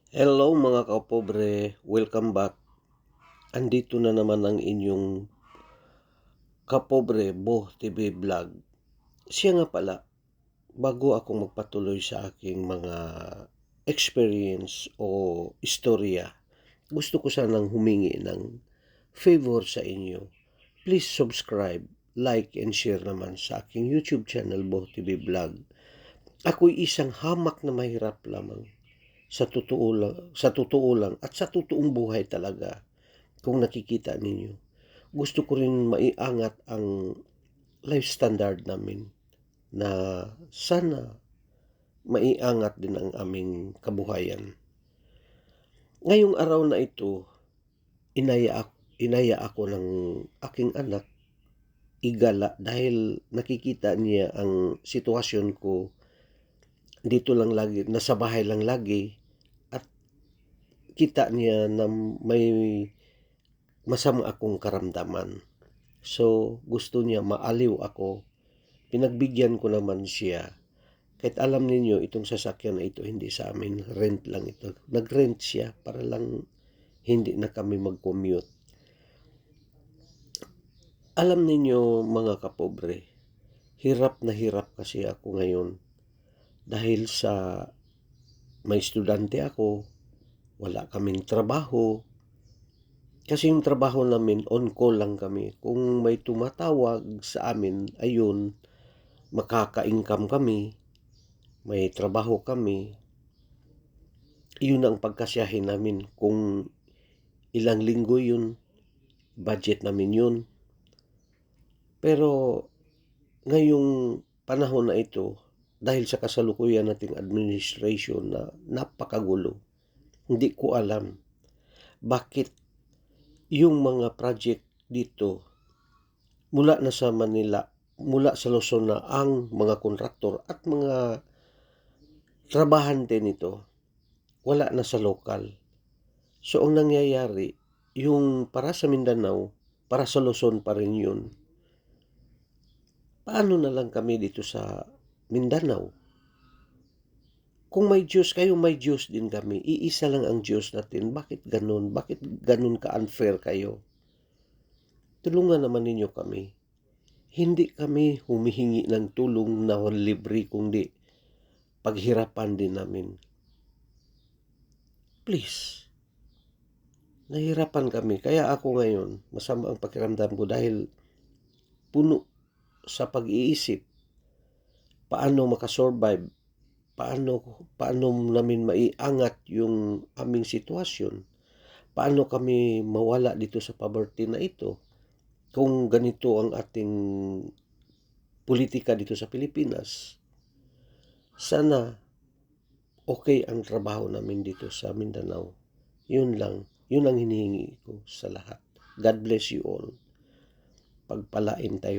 Hello mga kapobre, welcome back. Andito na naman ang inyong kapobre Bo TV Vlog. Siya nga pala, bago ako magpatuloy sa aking mga experience o istorya, gusto ko sanang humingi ng favor sa inyo. Please subscribe, like, and share naman sa aking YouTube channel Bo TV Vlog. Ako'y isang hamak na mahirap lamang sa totoo lang at sa totoong buhay talaga. Kung nakikita ninyo, gusto ko rin maiangat ang life standard namin na sana maiangat din ang aming kabuhayan. Ngayong araw na ito, inaya ako ng aking anak igala dahil nakikita niya ang sitwasyon ko dito lang lagi, nasa bahay lang lagi, at kita niya na may masama akong karamdaman. So, gusto niya maaliw ako. Pinagbigyan ko naman siya. Kahit alam ninyo, itong sasakyan na ito, hindi sa amin. Rent lang ito. Nag-rent siya para lang hindi na kami mag-commute. Alam ninyo mga kapobre, hirap na hirap kasi ako ngayon. Dahil sa may estudyante ako, wala kaming trabaho. Kasi yung trabaho namin, on-call lang kami. Kung may tumatawag sa amin, ayun, makaka-income kami, may trabaho kami. Yun ang pagkasyahin namin. Kung ilang linggo yun, budget namin yun. Pero ngayong panahon na ito, dahil sa kasalukuyan nating administration na napakagulo, hindi ko alam bakit yung mga project dito mula na sa Manila, mula sa Luzon na ang mga kontraktor at mga trabahante nito wala na sa lokal. So ang nangyayari, yung para sa Mindanao, para sa Luzon pa rin yun. Paano na lang kami dito sa Mindanao? Kung may Diyos kayo, may Diyos din kami. Iisa lang ang Diyos natin. Bakit ganun? Bakit ganun ka-unfair kayo? Tulungan naman ninyo kami. Hindi kami humihingi ng tulong na libre, kundi paghirapan din namin. Please. Nahirapan kami. Kaya ako ngayon, masama ang pakiramdam ko dahil puno sa pag-iisip. Paano makasurvive? Paano namin maiangat yung aming sitwasyon? Paano kami mawala dito sa poverty na ito? Kung ganito ang ating politika dito sa Pilipinas, sana okay ang trabaho namin dito sa Mindanao. Yun lang. Yun ang hinihingi ko sa lahat. God bless you all. Pagpalain tayo.